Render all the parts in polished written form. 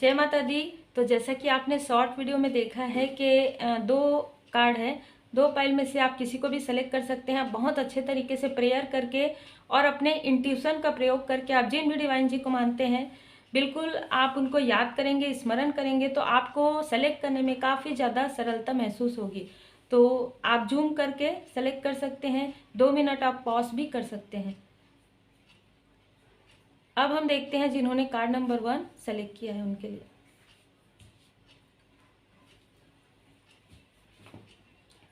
जय माता दी। तो जैसा कि आपने शॉर्ट वीडियो में देखा है कि दो कार्ड है, दो पाइल में से आप किसी को भी सेलेक्ट कर सकते हैं। बहुत अच्छे तरीके से प्रेयर करके और अपने इंट्यूशन का प्रयोग करके आप जिन भी डिवाइन जी को मानते हैं, बिल्कुल आप उनको याद करेंगे, स्मरण करेंगे तो आपको सेलेक्ट करने में काफ़ी ज़्यादा सरलता महसूस होगी। तो आप जूम करके सेलेक्ट कर सकते हैं, 2 मिनट आप पॉज भी कर सकते हैं। अब हम देखते हैं जिन्होंने कार्ड नंबर 1 सेलेक्ट किया है उनके लिए।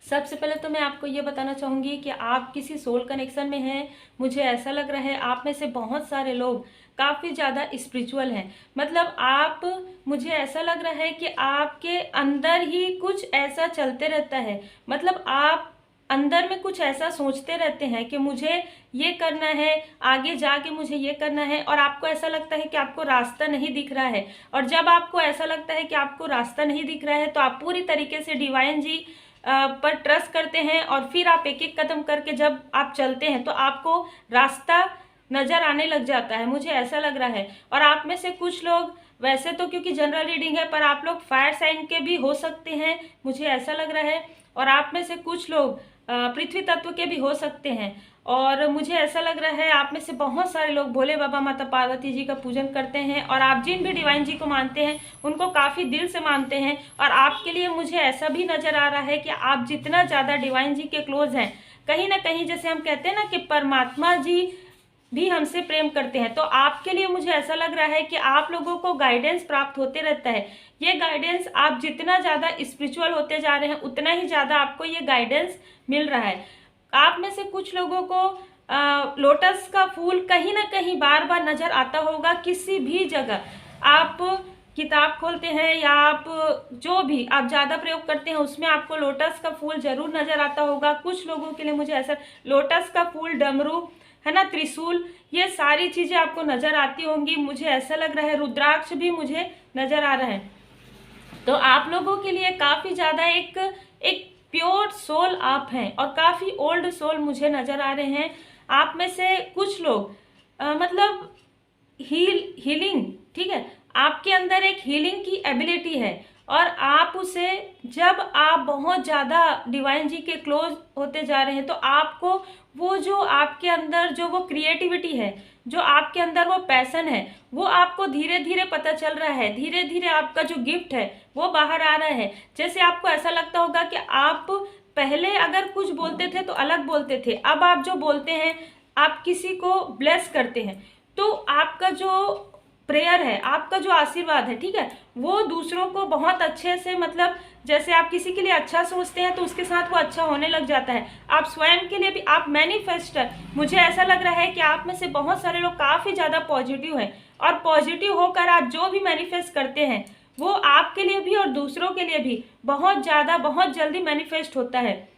सबसे पहले तो मैं आपको ये बताना चाहूँगी कि आप किसी सोल कनेक्शन में हैं। मुझे ऐसा लग रहा है आप में से बहुत सारे लोग काफ़ी ज़्यादा स्पिरिचुअल हैं। मतलब आप, मुझे ऐसा लग रहा है कि आपके अंदर ही कुछ ऐसा चलते रहता है। मतलब आप अंदर में कुछ ऐसा सोचते रहते हैं कि मुझे ये करना है, आगे जाके मुझे ये करना है, और आपको ऐसा लगता है कि आपको रास्ता नहीं दिख रहा है। और जब आपको ऐसा लगता है कि आपको रास्ता नहीं दिख रहा है तो आप पूरी तरीके से डिवाइन जी पर ट्रस्ट करते हैं और फिर आप एक एक कदम करके जब आप चलते हैं तो आपको रास्ता नज़र आने लग जाता है। मुझे ऐसा लग रहा है। और आप में से कुछ लोग, वैसे तो क्योंकि जनरल रीडिंग है, पर आप लोग फायर साइन के भी हो सकते हैं, मुझे ऐसा लग रहा है। और आप में से कुछ लोग पृथ्वी तत्व के भी हो सकते हैं। और मुझे ऐसा लग रहा है आप में से बहुत सारे लोग भोले बाबा माता पार्वती जी का पूजन करते हैं और आप जिन भी डिवाइन जी को मानते हैं उनको काफ़ी दिल से मानते हैं। और आपके लिए मुझे ऐसा भी नज़र आ रहा है कि आप जितना ज़्यादा डिवाइन जी के क्लोज हैं, कहीं ना कहीं जैसे हम कहते हैं ना कि परमात्मा जी भी हमसे प्रेम करते हैं, तो आपके लिए मुझे ऐसा लग रहा है कि आप लोगों को गाइडेंस प्राप्त होते रहता है। ये गाइडेंस, आप जितना ज़्यादा स्पिरिचुअल होते जा रहे हैं उतना ही ज़्यादा आपको ये गाइडेंस मिल रहा है। आप में से कुछ लोगों को लोटस का फूल कहीं ना कहीं बार बार नज़र आता होगा। किसी भी जगह आप किताब खोलते हैं या आप जो भी आप ज़्यादा प्रयोग करते हैं उसमें आपको लोटस का फूल जरूर नज़र आता होगा। कुछ लोगों के लिए मुझे ऐसा, लोटस का फूल, डमरू है ना, त्रिशूल, ये सारी चीज़ें आपको नज़र आती होंगी। मुझे ऐसा लग रहा है रुद्राक्ष भी मुझे नज़र आ रहा है। तो आप लोगों के लिए काफ़ी ज़्यादा एक प्योर सोल आप हैं और काफ़ी ओल्ड सोल मुझे नज़र आ रहे हैं। आप में से कुछ लोग मतलब हीलिंग, ठीक है, आपके अंदर एक हीलिंग की एबिलिटी है और आप उसे, जब आप बहुत ज़्यादा डिवाइन जी के क्लोज होते जा रहे हैं तो आपको वो जो आपके अंदर जो वो क्रिएटिविटी है, जो आपके अंदर वो पैशन है, वो आपको धीरे धीरे पता चल रहा है। धीरे धीरे आपका जो गिफ्ट है वो बाहर आ रहा है। जैसे आपको ऐसा लगता होगा कि आप पहले अगर कुछ बोलते थे तो अलग बोलते थे, अब आप जो बोलते हैं, आप किसी को ब्लेस करते हैं तो आपका जो प्रेयर है, आपका जो आशीर्वाद है, ठीक है, वो दूसरों को बहुत अच्छे से, मतलब जैसे आप किसी के लिए अच्छा सोचते हैं तो उसके साथ वो अच्छा होने लग जाता है। आप स्वयं के लिए भी आप मैनिफेस्टर, मुझे ऐसा लग रहा है कि आप में से बहुत सारे लोग काफ़ी ज़्यादा पॉजिटिव हैं और पॉजिटिव होकर आप जो भी मैनिफेस्ट करते हैं वो आपके लिए भी और दूसरों के लिए भी बहुत ज़्यादा, बहुत जल्दी मैनिफेस्ट होता है।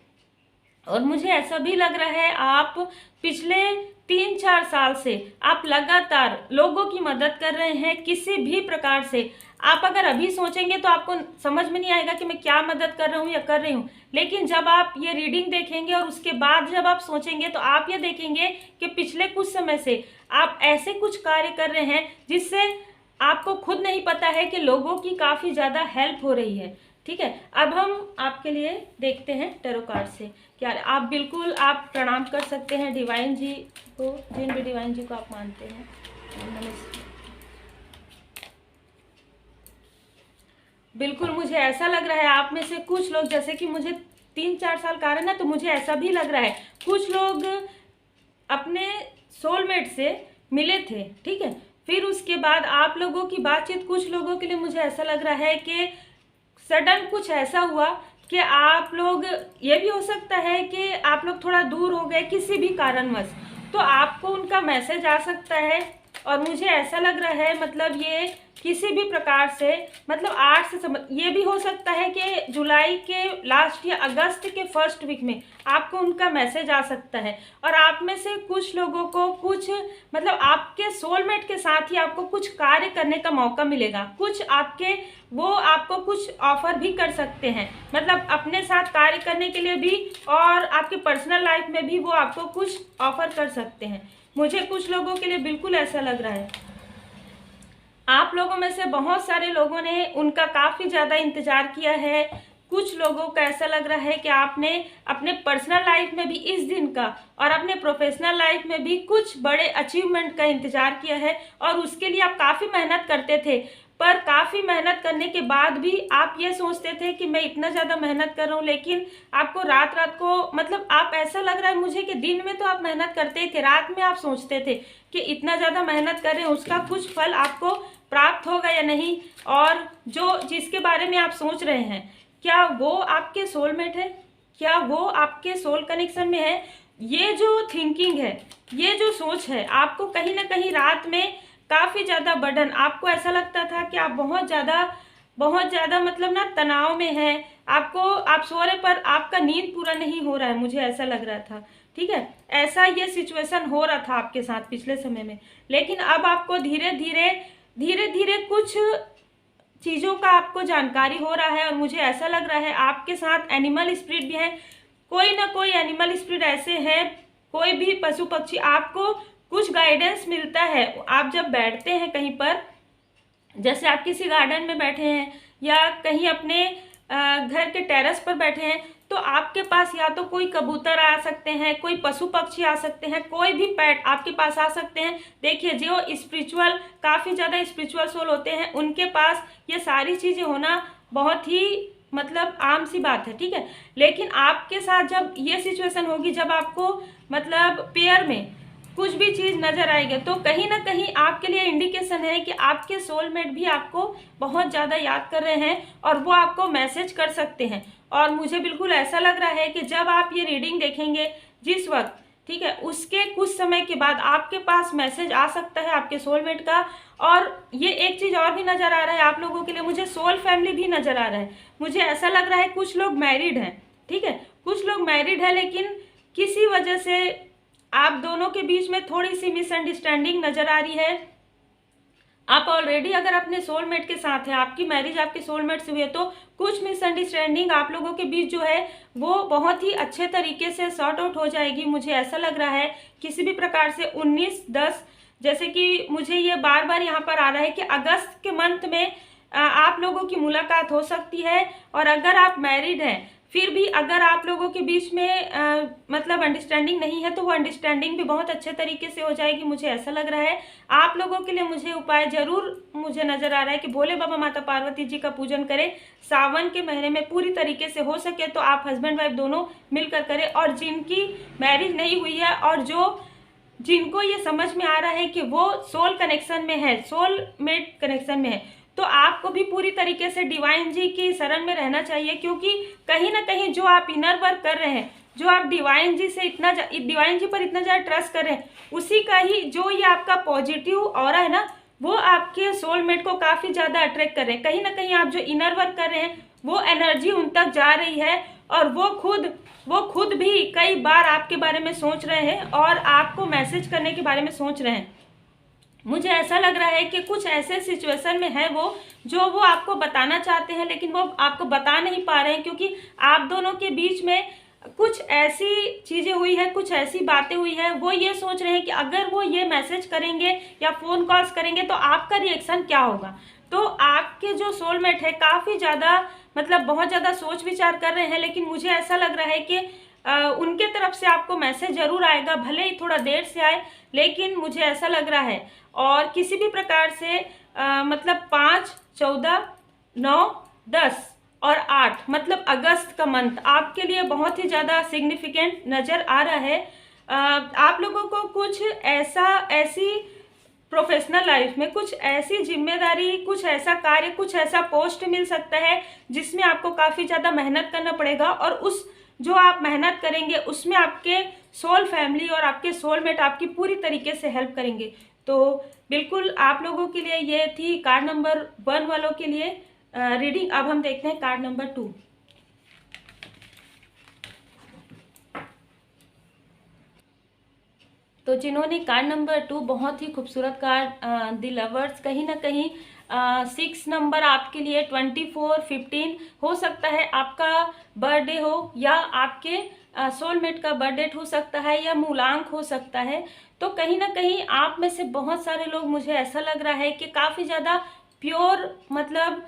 और मुझे ऐसा भी लग रहा है आप पिछले 3-4 साल से आप लगातार लोगों की मदद कर रहे हैं किसी भी प्रकार से। आप अगर अभी सोचेंगे तो आपको समझ में नहीं आएगा कि मैं क्या मदद कर रहा हूँ या कर रही हूँ, लेकिन जब आप ये रीडिंग देखेंगे और उसके बाद जब आप सोचेंगे तो आप ये देखेंगे कि पिछले कुछ समय से आप ऐसे कुछ कार्य कर रहे हैं जिससे आपको खुद नहीं पता है कि लोगों की काफ़ी ज़्यादा हेल्प हो रही है। ठीक है, अब हम आपके लिए देखते हैं टैरो कार्ड से क्या। आप बिल्कुल आप प्रणाम कर सकते हैं डिवाइन जी को, जिन भी डिवाइन जी को आप मानते हैं। नमस्ते। बिल्कुल मुझे ऐसा लग रहा है आप में से कुछ लोग, जैसे कि मुझे 3-4 साल का है ना, तो मुझे ऐसा भी लग रहा है कुछ लोग अपने सोलमेट से मिले थे, ठीक है, फिर उसके बाद आप लोगों की बातचीत, कुछ लोगों के लिए मुझे ऐसा लग रहा है कि सडन कुछ ऐसा हुआ कि आप लोग, ये भी हो सकता है कि आप लोग थोड़ा दूर हो गए किसी भी कारणवश, तो आपको उनका मैसेज आ सकता है। और मुझे ऐसा लग रहा है मतलब ये किसी भी प्रकार से, मतलब 8 से ये भी हो सकता है कि जुलाई के लास्ट या अगस्त के फर्स्ट वीक में आपको उनका मैसेज आ सकता है। और आप में से कुछ लोगों को कुछ, मतलब आपके सोलमेट के साथ ही आपको कुछ कार्य करने का मौका मिलेगा। कुछ आपके, वो आपको कुछ ऑफर भी कर सकते हैं, मतलब अपने साथ कार्य करने के लिए भी और आपके पर्सनल लाइफ में भी वो आपको कुछ ऑफर कर सकते हैं। मुझे कुछ लोगों के लिए बिल्कुल ऐसा लग रहा है। आप लोगों में से बहुत सारे लोगों ने उनका काफ़ी ज़्यादा इंतज़ार किया है। कुछ लोगों का ऐसा लग रहा है कि आपने अपने पर्सनल लाइफ में भी इस दिन का और अपने प्रोफेशनल लाइफ में भी कुछ बड़े अचीवमेंट का इंतज़ार किया है और उसके लिए आप काफ़ी मेहनत करते थे। पर काफ़ी मेहनत करने के बाद भी आप ये सोचते थे कि मैं इतना ज़्यादा मेहनत कर रहा हूँ, लेकिन आपको रात रात को मतलब आप ऐसा लग रहा है मुझे कि दिन में तो आप मेहनत करते ही थे, रात में आप सोचते थे कि इतना ज़्यादा मेहनत कर रहे हैं, उसका कुछ फल आपको प्राप्त होगा या नहीं। और जो जिसके बारे में आप सोच रहे हैं, क्या वो आपके सोलमेट है, क्या वो आपके सोल कनेक्शन में है? ये जो थिंकिंग है, ये जो सोच है, आपको कहीं ना कहीं रात में काफ़ी ज़्यादा बर्डन, आपको ऐसा लगता था कि आप बहुत ज़्यादा मतलब ना तनाव में हैं, आपको आप सो रहे पर आपका नींद पूरा नहीं हो रहा है, मुझे ऐसा लग रहा था। ठीक है, ऐसा ये सिचुएशन हो रहा था आपके साथ पिछले समय में। लेकिन अब आपको धीरे धीरे कुछ चीज़ों का आपको जानकारी हो रहा है और मुझे ऐसा लग रहा है आपके साथ एनिमल स्पिरिट भी है। कोई ना कोई एनिमल स्पिरिट ऐसे है, कोई भी पशु पक्षी, आपको कुछ गाइडेंस मिलता है। आप जब बैठते हैं कहीं पर, जैसे आप किसी गार्डन में बैठे हैं या कहीं अपने घर के टेरेस पर बैठे हैं, तो आपके पास या तो कोई कबूतर आ सकते हैं, कोई पशु पक्षी आ सकते हैं, कोई भी पेट आपके पास आ सकते हैं। देखिए, जो स्पिरिचुअल, काफ़ी ज़्यादा स्पिरिचुअल सोल होते हैं, उनके पास ये सारी चीज़ें होना बहुत ही मतलब आम सी बात है। ठीक है, लेकिन आपके साथ जब ये सिचुएशन होगी, जब आपको मतलब पेयर में कुछ भी चीज़ नज़र आएगी, तो कहीं ना कहीं आपके लिए इंडिकेशन है कि आपके सोलमेट भी आपको बहुत ज़्यादा याद कर रहे हैं और वो आपको मैसेज कर सकते हैं। और मुझे बिल्कुल ऐसा लग रहा है कि जब आप ये रीडिंग देखेंगे जिस वक्त, ठीक है, उसके कुछ समय के बाद आपके पास मैसेज आ सकता है आपके सोलमेट का। और ये एक चीज़ और भी नज़र आ रहा है आप लोगों के लिए, मुझे सोल फैमिली भी नज़र आ रहा है। मुझे ऐसा लग रहा है कुछ लोग मैरिड हैं, ठीक है, कुछ लोग मैरिड है, लेकिन किसी वजह से आप दोनों के बीच में थोड़ी सी मिसअंडरस्टैंडिंग नज़र आ रही है। आप ऑलरेडी अगर अपने सोलमेट के साथ हैं, आपकी मैरिज आपके सोलमेट से हुई है, तो कुछ मिसअंडरस्टैंडिंग आप लोगों के बीच जो है वो बहुत ही अच्छे तरीके से सॉर्ट आउट हो जाएगी। मुझे ऐसा लग रहा है किसी भी प्रकार से 19/10, जैसे कि मुझे ये बार बार यहाँ पर आ रहा है कि अगस्त के मंथ में आप लोगों की मुलाकात हो सकती है। और अगर आप मैरिड हैं, फिर भी अगर आप लोगों के बीच में मतलब अंडरस्टैंडिंग नहीं है, तो वो अंडरस्टैंडिंग भी बहुत अच्छे तरीके से हो जाएगी। मुझे ऐसा लग रहा है आप लोगों के लिए मुझे उपाय जरूर मुझे नज़र आ रहा है कि भोले बाबा माता पार्वती जी का पूजन करें सावन के महीने में, पूरी तरीके से हो सके तो आप हस्बैंड वाइफ दोनों मिलकर करें। और जिनकी मैरिज नहीं हुई है और जिनको ये समझ में आ रहा है कि वो सोल कनेक्शन में है, सोलमेट कनेक्शन में है, तो आपको भी पूरी तरीके से डिवाइन जी की शरण में रहना चाहिए। क्योंकि कहीं ना कहीं जो आप इनर वर्क कर रहे हैं, जो आप डिवाइन जी पर इतना ज़्यादा ट्रस्ट कर रहे हैं, उसी का ही जो ये आपका पॉजिटिव ऑरा है ना, वो आपके सोलमेट को काफ़ी ज़्यादा अट्रैक्ट कर रहे हैं। कहीं ना कहीं आप जो इनर वर्क कर रहे हैं, वो एनर्जी उन तक जा रही है और वो खुद भी कई बार आपके बारे में सोच रहे हैं और आपको मैसेज करने के बारे में सोच रहे हैं। मुझे ऐसा लग रहा है कि कुछ ऐसे सिचुएशन में है वो, जो वो आपको बताना चाहते हैं, लेकिन वो आपको बता नहीं पा रहे हैं, क्योंकि आप दोनों के बीच में कुछ ऐसी चीज़ें हुई है, कुछ ऐसी बातें हुई है। वो ये सोच रहे हैं कि अगर वो ये मैसेज करेंगे या फ़ोन कॉल्स करेंगे तो आपका रिएक्शन क्या होगा। तो आपके जो सोलमेट है काफ़ी ज़्यादा मतलब बहुत ज़्यादा सोच विचार कर रहे हैं, लेकिन मुझे ऐसा लग रहा है कि उनके तरफ से आपको मैसेज ज़रूर आएगा, भले ही थोड़ा देर से आए, लेकिन मुझे ऐसा लग रहा है। और किसी भी प्रकार से मतलब 5, 14, 9, 10 और 8 मतलब अगस्त का मंथ आपके लिए बहुत ही ज़्यादा सिग्निफिकेंट नज़र आ रहा है। आप लोगों को कुछ ऐसी प्रोफेशनल लाइफ में कुछ ऐसी जिम्मेदारी, कुछ ऐसा कार्य, कुछ ऐसा पोस्ट मिल सकता है जिसमें आपको काफ़ी ज़्यादा मेहनत करना पड़ेगा। और उस जो आप मेहनत करेंगे उसमें आपके सोल फैमिली और आपके सोलमेट आपकी पूरी तरीके से हेल्प करेंगे। तो बिल्कुल आप लोगों के लिए ये थी कार्ड नंबर 1 वालों के लिए रीडिंग। अब हम देखते हैं कार्ड नंबर 2। तो जिन्होंने कार्ड नंबर 2, बहुत ही खूबसूरत कार्ड, द लवर्स, कहीं ना कहीं 6 नंबर आपके लिए 24, 15 हो सकता है आपका बर्थडे हो या आपके सोलमेट का बर्थ डेट हो सकता है या मूलांक हो सकता है। तो कहीं ना कहीं आप में से बहुत सारे लोग, मुझे ऐसा लग रहा है कि काफ़ी ज़्यादा प्योर, मतलब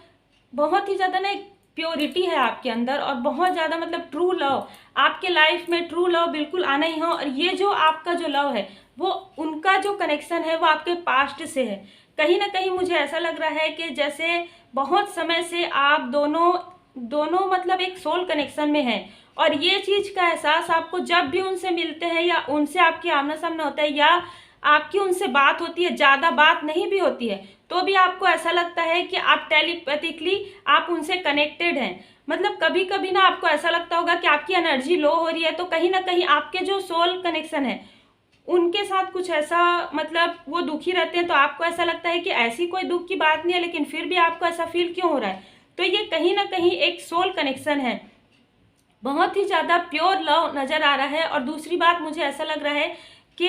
बहुत ही ज़्यादा ना एक प्योरिटी है आपके अंदर, और बहुत ज़्यादा मतलब ट्रू लव, आपके लाइफ में ट्रू लव बिल्कुल आना ही हो। और ये जो आपका जो लव है, वो उनका जो कनेक्शन है वो आपके पास्ट से है। कहीं ना कहीं मुझे ऐसा लग रहा है कि जैसे बहुत समय से आप दोनों दोनों मतलब एक सोल कनेक्शन में हैं, और ये चीज़ का एहसास आपको जब भी उनसे मिलते हैं या उनसे आपकी आमना सामना होता है या आपकी उनसे बात होती है, ज़्यादा बात नहीं भी होती है, तो भी आपको ऐसा लगता है कि आप टेलीपैथिकली आप उनसे कनेक्टेड हैं। मतलब कभी कभी ना आपको ऐसा लगता होगा कि आपकी एनर्जी लो हो रही है, तो कहीं ना कहीं आपके जो सोल कनेक्शन है उनके साथ कुछ ऐसा, मतलब वो दुखी रहते हैं, तो आपको ऐसा लगता है कि ऐसी कोई दुख की बात नहीं है, लेकिन फिर भी आपको ऐसा फील क्यों हो रहा है। तो ये कहीं ना कहीं एक सोल कनेक्शन है, बहुत ही ज़्यादा प्योर लव नज़र आ रहा है। और दूसरी बात मुझे ऐसा लग रहा है कि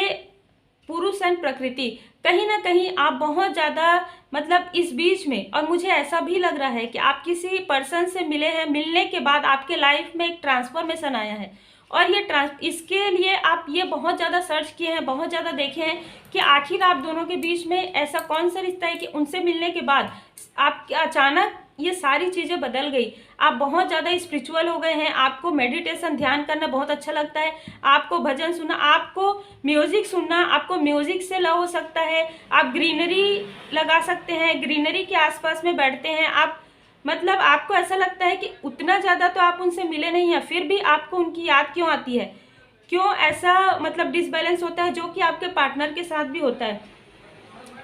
पुरुष एंड प्रकृति, कहीं ना कहीं आप बहुत ज़्यादा मतलब इस बीच में, और मुझे ऐसा भी लग रहा है कि आप किसी पर्सन से मिले हैं, मिलने के बाद आपके लाइफ में एक ट्रांसफॉर्मेशन आया है, और ये इसके लिए आप ये बहुत ज़्यादा सर्च किए हैं, बहुत ज़्यादा देखे हैं कि आखिर आप दोनों के बीच में ऐसा कौन सा रिश्ता है कि उनसे मिलने के बाद आप अचानक ये सारी चीज़ें बदल गई। आप बहुत ज़्यादा स्पिरिचुअल हो गए हैं, आपको मेडिटेशन ध्यान करना बहुत अच्छा लगता है, आपको भजन सुनना, आपको म्यूज़िक सुनना, आपको म्यूज़िक से लव हो सकता है, आप ग्रीनरी लगा सकते हैं, ग्रीनरी के आसपास में बैठते हैं आप, मतलब आपको ऐसा लगता है कि उतना ज़्यादा तो आप उनसे मिले नहीं हैं, फिर भी आपको उनकी याद क्यों आती है, क्यों ऐसा मतलब डिसबैलेंस होता है, जो कि आपके पार्टनर के साथ भी होता है।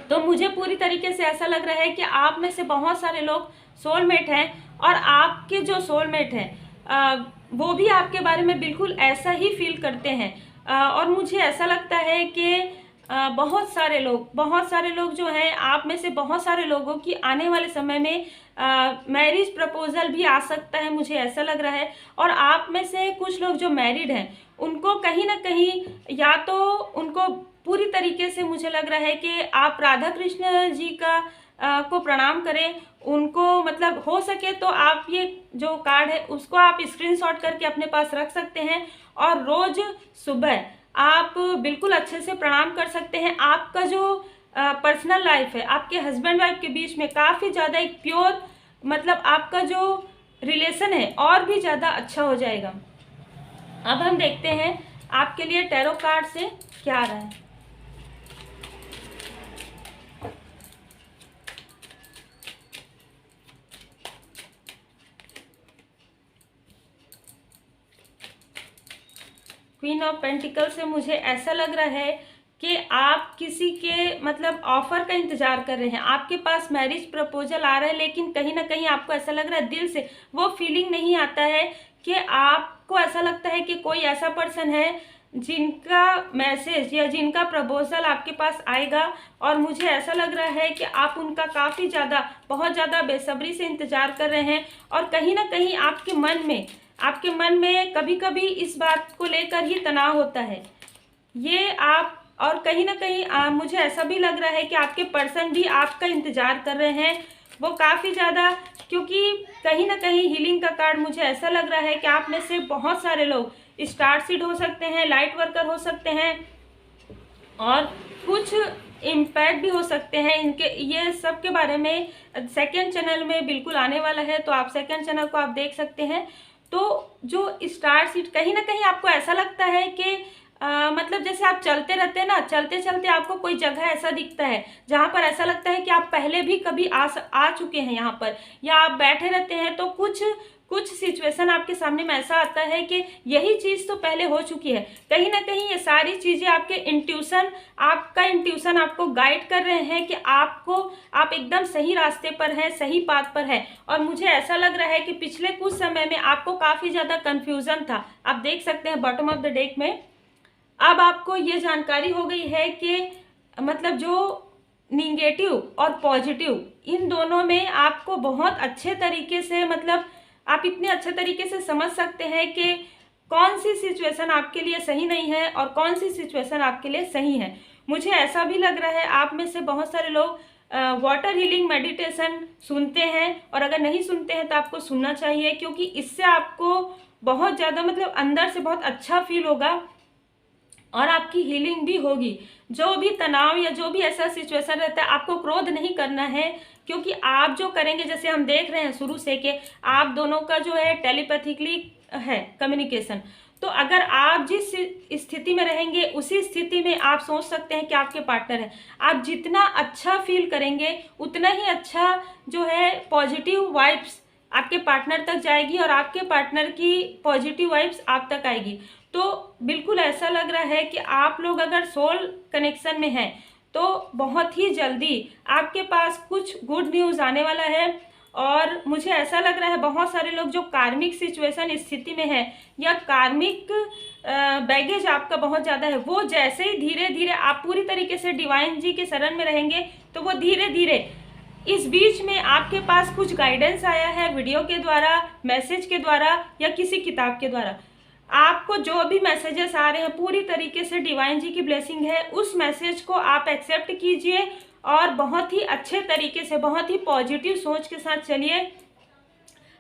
तो मुझे पूरी तरीके से ऐसा लग रहा है कि आप में से बहुत सारे लोग सोलमेट हैं, और आपके जो सोलमेट हैं वो भी आपके बारे में बिल्कुल ऐसा ही फील करते हैं। और मुझे ऐसा लगता है कि बहुत सारे लोग जो हैं, आप में से बहुत सारे लोगों की आने वाले समय में मैरिज प्रपोजल भी आ सकता है, मुझे ऐसा लग रहा है। और आप में से कुछ लोग जो मैरिड हैं, उनको कहीं ना कहीं, या तो उनको पूरी तरीके से मुझे लग रहा है कि आप राधा कृष्ण जी का को प्रणाम करें उनको, मतलब हो सके तो आप ये जो कार्ड है उसको आप स्क्रीनशॉट करके अपने पास रख सकते हैं, और रोज सुबह आप बिल्कुल अच्छे से प्रणाम कर सकते हैं। आपका जो पर्सनल लाइफ है, आपके हस्बैंड वाइफ के बीच में काफ़ी ज़्यादा एक प्योर, मतलब आपका जो रिलेशन है और भी ज़्यादा अच्छा हो जाएगा। अब हम देखते हैं आपके लिए टैरो कार्ड से क्या आ रहा है। क्वीन ऑफ पेंटिकल से मुझे ऐसा लग रहा है कि आप किसी के मतलब ऑफर का इंतजार कर रहे हैं, आपके पास मैरिज प्रपोजल आ रहा है, लेकिन कहीं ना कहीं आपको ऐसा लग रहा है, दिल से वो फीलिंग नहीं आता है कि आपको ऐसा लगता है कि कोई ऐसा पर्सन है जिनका मैसेज या जिनका प्रपोजल आपके पास आएगा, और मुझे ऐसा लग रहा है कि आप उनका काफ़ी ज़्यादा, बहुत ज़्यादा बेसब्री से इंतज़ार कर रहे हैं। और कहीं ना कहीं आपके मन में कभी कभी इस बात को लेकर ही तनाव होता है, ये आप, और कहीं ना कहीं मुझे ऐसा भी लग रहा है कि आपके पर्सन भी आपका इंतज़ार कर रहे हैं, वो काफ़ी ज़्यादा, क्योंकि कहीं ना कहीं हीलिंग का कार्ड मुझे ऐसा लग रहा है कि आप में से बहुत सारे लोग स्टार सीड हो सकते हैं, लाइट वर्कर हो सकते हैं, और कुछ इम्पैक्ट भी हो सकते हैं इनके, ये सब के बारे में सेकंड चैनल में बिल्कुल आने वाला है, तो आप सेकंड चैनल को आप देख सकते हैं। तो जो स्टार सीड, कहीं ना कहीं आपको ऐसा लगता है कि मतलब जैसे आप चलते रहते हैं ना, चलते चलते आपको कोई जगह ऐसा दिखता है जहाँ पर ऐसा लगता है कि आप पहले भी कभी आ चुके हैं यहाँ पर, या आप बैठे रहते हैं तो कुछ सिचुएशन आपके सामने में ऐसा आता है कि यही चीज़ तो पहले हो चुकी है। कहीं ना कहीं ये सारी चीज़ें आपके आपका इंट्यूशन आपको गाइड कर रहे हैं कि आप एकदम सही रास्ते पर हैं, सही पाथ पर है। और मुझे ऐसा लग रहा है कि पिछले कुछ समय में आपको काफ़ी ज़्यादा कन्फ्यूज़न था, आप देख सकते हैं बॉटम ऑफ द डेक में। अब आपको ये जानकारी हो गई है कि मतलब जो निगेटिव और पॉजिटिव, इन दोनों में आपको बहुत अच्छे तरीके से, मतलब आप इतने अच्छे तरीके से समझ सकते हैं कि कौन सी सिचुएशन आपके लिए सही नहीं है और कौन सी सिचुएशन आपके लिए सही है। मुझे ऐसा भी लग रहा है आप में से बहुत सारे लोग वाटर हीलिंग मेडिटेशन सुनते हैं, और अगर नहीं सुनते हैं तो आपको सुनना चाहिए, क्योंकि इससे आपको बहुत ज़्यादा मतलब अंदर से बहुत अच्छा फील होगा और आपकी हीलिंग भी होगी। जो भी तनाव या जो भी ऐसा सिचुएशन रहता है, आपको क्रोध नहीं करना है, क्योंकि आप जो करेंगे, जैसे हम देख रहे हैं शुरू से कि आप दोनों का जो है टेलीपैथिकली है कम्युनिकेशन। तो अगर आप जिस स्थिति में रहेंगे उसी स्थिति में आप सोच सकते हैं कि आपके पार्टनर है। आप जितना अच्छा फील करेंगे उतना ही अच्छा जो है पॉजिटिव वाइब्स आपके पार्टनर तक जाएगी और आपके पार्टनर की पॉजिटिव वाइब्स आप तक आएगी। तो बिल्कुल ऐसा लग रहा है कि आप लोग अगर सोल कनेक्शन में हैं तो बहुत ही जल्दी आपके पास कुछ गुड न्यूज़ आने वाला है। और मुझे ऐसा लग रहा है बहुत सारे लोग जो कार्मिक सिचुएशन स्थिति में है या कार्मिक बैगेज आपका बहुत ज़्यादा है, वो जैसे ही धीरे धीरे आप पूरी तरीके से डिवाइन जी के शरण में रहेंगे तो वो धीरे धीरे इस बीच में आपके पास कुछ गाइडेंस आया है वीडियो के द्वारा, मैसेज के द्वारा या किसी किताब के द्वारा। आपको जो भी मैसेजेस आ रहे हैं पूरी तरीके से डिवाइन जी की ब्लेसिंग है। उस मैसेज को आप एक्सेप्ट कीजिए और बहुत ही अच्छे तरीके से, बहुत ही पॉजिटिव सोच के साथ चलिए।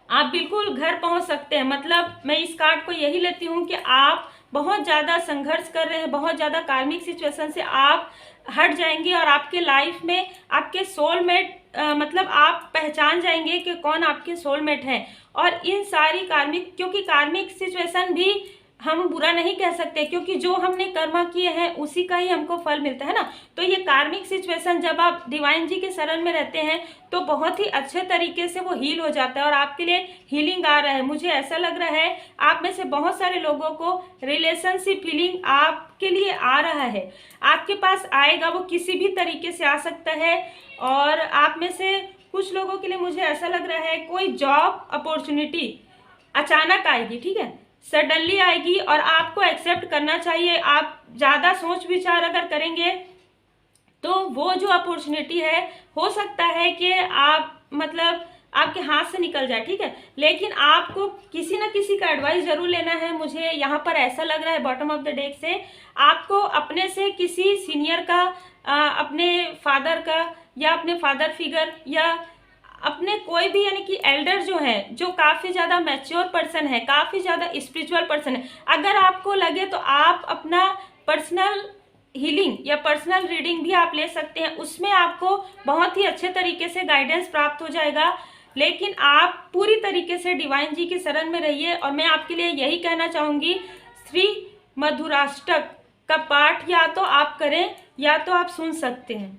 आप बिल्कुल घर पहुंच सकते हैं। मतलब मैं इस कार्ड को यही लेती हूँ कि आप बहुत ज़्यादा संघर्ष कर रहे हैं, बहुत ज़्यादा कार्मिक सिचुएशन से आप हट जाएंगे और आपके लाइफ में आपके सोलमेट मतलब आप पहचान जाएंगे कि कौन आपके सोलमेट हैं। और इन सारी कार्मिक, क्योंकि कार्मिक सिचुएशन भी हम बुरा नहीं कह सकते, क्योंकि जो हमने कर्म किए हैं उसी का ही हमको फल मिलता है ना। तो ये कार्मिक सिचुएशन जब आप डिवाइन जी के शरण में रहते हैं तो बहुत ही अच्छे तरीके से वो हील हो जाता है और आपके लिए हीलिंग आ रहा है। मुझे ऐसा लग रहा है आप में से बहुत सारे लोगों को रिलेशनशिप हीलिंग आपके लिए आ रहा है, आपके पास आएगा, वो किसी भी तरीके से आ सकता है। और आप में से कुछ लोगों के लिए मुझे ऐसा लग रहा है कोई जॉब अपॉर्चुनिटी अचानक आएगी, ठीक है, सडनली आएगी और आपको एक्सेप्ट करना चाहिए। आप ज़्यादा सोच विचार अगर करेंगे तो वो जो अपॉर्चुनिटी है हो सकता है कि आप मतलब आपके हाथ से निकल जाए, ठीक है, लेकिन आपको किसी न किसी का एडवाइस जरूर लेना है। मुझे यहाँ पर ऐसा लग रहा है बॉटम ऑफ द डेक से आपको अपने से किसी सीनियर का, अपने फादर का या अपने फादर फिगर या अपने कोई भी यानी कि एल्डर जो है, जो काफ़ी ज़्यादा मैच्योर पर्सन है, काफ़ी ज़्यादा स्पिरिचुअल पर्सन है, अगर आपको लगे तो आप अपना पर्सनल हीलिंग या पर्सनल रीडिंग भी आप ले सकते हैं। उसमें आपको बहुत ही अच्छे तरीके से गाइडेंस प्राप्त हो जाएगा। लेकिन आप पूरी तरीके से डिवाइन जी के शरण में रहिए। और मैं आपके लिए यही कहना चाहूँगी, श्री मधुराष्टक का पाठ या तो आप करें या तो आप सुन सकते हैं।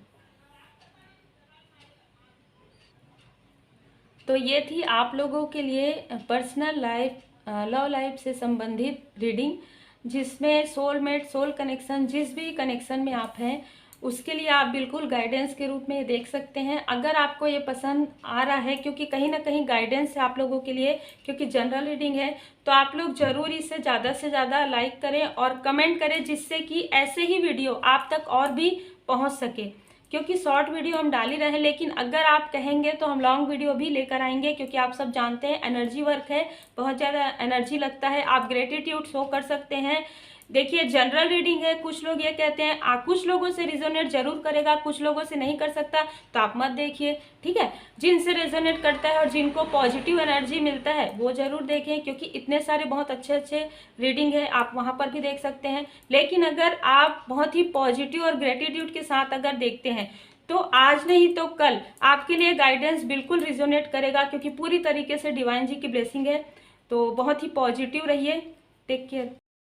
तो ये थी आप लोगों के लिए पर्सनल लाइफ, लव लाइफ से संबंधित रीडिंग, जिसमें सोलमेट, सोल कनेक्शन, जिस भी कनेक्शन में आप हैं उसके लिए आप बिल्कुल गाइडेंस के रूप में देख सकते हैं। अगर आपको ये पसंद आ रहा है, क्योंकि कहीं ना कहीं गाइडेंस है आप लोगों के लिए, क्योंकि जनरल रीडिंग है, तो आप लोग ज़रूर इसे ज़्यादा से ज़्यादा लाइक करें और कमेंट करें, जिससे कि ऐसे ही वीडियो आप तक और भी पहुँच सके। क्योंकि शॉर्ट वीडियो हम डाल ही रहे हैं, लेकिन अगर आप कहेंगे तो हम लॉन्ग वीडियो भी लेकर आएंगे, क्योंकि आप सब जानते हैं एनर्जी वर्क है, बहुत ज़्यादा एनर्जी लगता है। आप ग्रेटिट्यूड शो कर सकते हैं। देखिए जनरल रीडिंग है, कुछ लोग ये कहते हैं, कुछ लोगों से रिजोनेट जरूर करेगा, कुछ लोगों से नहीं कर सकता, तो आप मत देखिए, ठीक है। जिनसे रिजोनेट करता है और जिनको पॉजिटिव एनर्जी मिलता है वो जरूर देखें, क्योंकि इतने सारे बहुत अच्छे अच्छे रीडिंग है, आप वहाँ पर भी देख सकते हैं। लेकिन अगर आप बहुत ही पॉजिटिव और ग्रेटिट्यूड के साथ अगर देखते हैं तो आज नहीं तो कल आपके लिए गाइडेंस बिल्कुल रिजोनेट करेगा, क्योंकि पूरी तरीके से डिवाइन जी की ब्लेसिंग है। तो बहुत ही पॉजिटिव रहिए। Take care.